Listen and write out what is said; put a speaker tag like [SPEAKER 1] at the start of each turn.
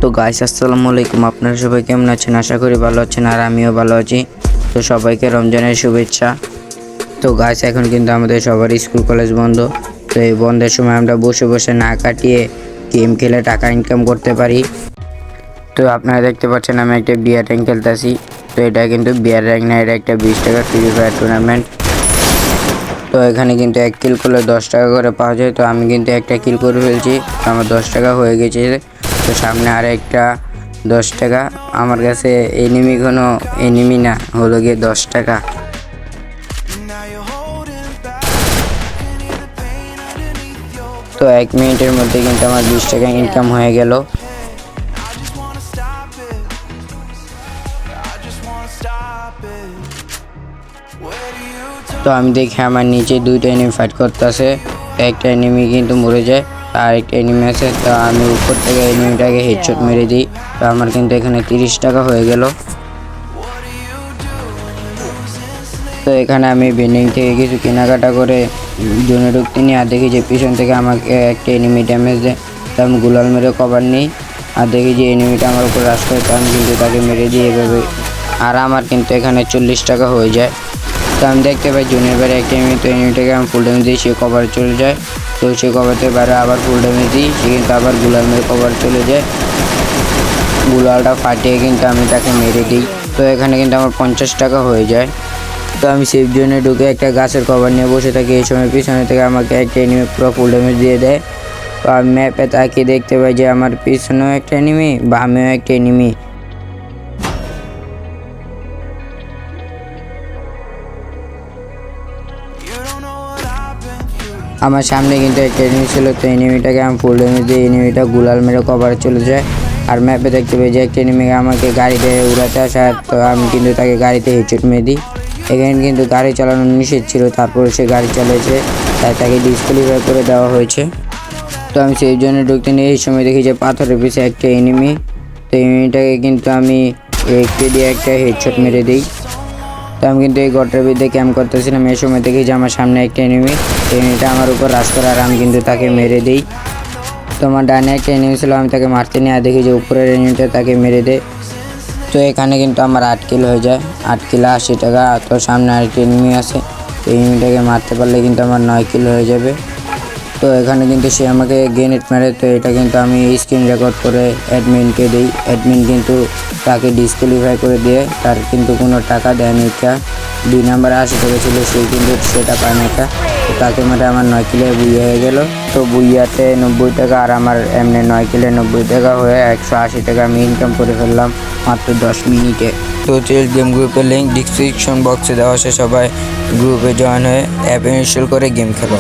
[SPEAKER 1] তো গাইস আসসালামু আলাইকুম, আপনারা সবাই কেমন আছেন? আশা করি ভালো আছেন আর আমিও ভালো আছি। তো সবাইকে রমজানের শুভেচ্ছা। তো গাইস এখন কিন্তু আমাদের সবার স্কুল কলেজ বন্ধ। তো এই বন্ধের সময় আমরা বসে বসে না কাটিয়ে গেম খেলে টাকা ইনকাম করতে পারি। তো আপনারা দেখতে পাচ্ছেন আমি একটা বিয়ার র্যাঙ্ক খেলতেছি। তো এটা কিন্তু বিয়ার র্যাঙ্ক না, এটা একটা 20 টাকা ফ্রি ফায়ার টুর্নামেন্ট। তো এখানে কিন্তু 1 কিল করলে 10 টাকা করে পাওয়া যায়। তো আমি কিন্তু একটা কিল করে ফেলছি, আমার 10 টাকা হয়ে গেছে। তো সামনে আর একটা 10 টাকা, আমার কাছে এনিমি কোনো এনিমি না, হলো গিয়ে 10 টাকা। তো 1 মিনিটের মধ্যে কিন্তু আমার 20 টাকা ইনকাম হয়ে গেল। তো আমি দেখি আমার নিচে 2টা এনিমি ফাইট করতেছে। একটা এনিমি কিন্তু মরে যায়, আর একটা এনিমি আছে। তো আমি উপর থেকে এনিমিটাকে হেডশট মেরে দিই। তো আমার কিন্তু এখানে 30 টাকা হয়ে গেল। তো এখানে আমি বেন্ডিং থেকে কিছু কেনাকাটা করে জোনে ঢুকতে নিই, আর দেখি যে পিছন থেকে আমাকে একটা এনিমি ড্যামেজ দেয়। তো আমি গুলাল মেরে কভার নিই, আর দেখি যে এনিমিটা আমার উপর রাশ করে। তো আমি কিন্তু তাকে মেরে দিই এভাবে, আর আমার কিন্তু এখানে 40 টাকা হয়ে যায়। তো আমি দেখতে পাই জুনের বাইরে একটা এনিমি। তো এনিমিটাকে আমি ফুল ড্যামেজ দিই, সে কভারে চলে যায়। তো সে কভারতে বাইরে আবার ফুল ড্যামেজ দিই, সে কিন্তু আবার গুলাল মেরে কভার চলে যায়। গুলালটা ফাটিয়ে কিন্তু আমি তাকে মেরে দিই। তো এখানে কিন্তু আমার 50 টাকা হয়ে যায়। তো আমি সেফ জোনে ঢুকে একটা গাছের কভার নিয়ে বসে থাকি। এই সময় পিছনে থেকে আমাকে একটা এনিমি পুরো ফুল ড্যামেজ দিয়ে দেয়। তো আমি ম্যাপে তাকিয়ে দেখতে পাই যে আমার পিছনেও একটা এনিমি, বামেও একটা এনিমি। আমার সামনে কিন্তু একটা এনিমি ছিল। তো এনিমিটাকে আমি ফুল ড্যামেজ দিয়ে এনিমিটা গুলাল মেরে কভারে চলে যায়। আর ম্যাপে দেখতে পাই যে একটা এনিমি আমাকে গাড়িতে উড়াতে আসে। তো আমি কিন্তু তাকে গাড়িতে হেডশট মেরে দিই। এখানে কিন্তু গাড়ি চালানো নিষেধ ছিল, তারপরে সে গাড়ি চালিয়েছে, তাই তাকে ডিসকোয়ালিফাই করে দেওয়া হয়েছে। তো আমি সেই জন্য ঢুকতে নিয়ে এই সময় দেখি যে পাথরের পিছে একটা এনিমি। তো এনিমিটাকে কিন্তু আমি একটু দিয়ে একটা হেডশট মেরে দিই। তো আমি কিন্তু এই গটের ভিতরে ক্যাম্প করতেছিলাম। এই সময় দেখি যে আমার সামনে একটা এনিমি, এনিমিটা আমার উপর রাশ করে, আর আমি কিন্তু তাকে মেরে দিই। তো আমার ডানে একটা এনিমি ছিল, আমি তাকে মারতে নিয়ে দেখি যে উপরের এনিমিটা তাকে মেরে দেয়। তো এখানে কিন্তু আমার 8 কিল হয়ে যায়, 8 কিলো 80 টাকা। তো সামনে আরেকটি এনিমি আছে, তো এনিমিটাকে মারতে পারলে কিন্তু আমার 9 কিল হয়ে যাবে। তো এখানে কিন্তু সে আমাকে গ্রেনেড মারে। তো এটা কিন্তু আমি স্ক্রিন রেকর্ড করে অ্যাডমিনকে দিই। অ্যাডমিন কিন্তু তাকে ডিসকোয়ালিফাই করে দিয়ে, তার কিন্তু কোনো টাকা দেয়নি। এটা 2 নম্বরে 80 টাকা ছিল, সেই কিন্তু সেটা পায় না এটা। তো তাকে মারে আমার 9 কিলো বুইয়া হয়ে গেল। তো বুইয়াতে 90 টাকা, আর আমার এমনি 9 কিলো 90 টাকা হয়ে 180 টাকা আমি ইনকাম করে ফেললাম মাত্র 10 মিনিটে। তো চেস গেম গ্রুপের লিঙ্ক ডিসক্রিপশন বক্সে দেওয়া আছে, সবাই গ্রুপে জয়েন হয়ে অ্যাপ ইনস্টল করে গেম খেলো।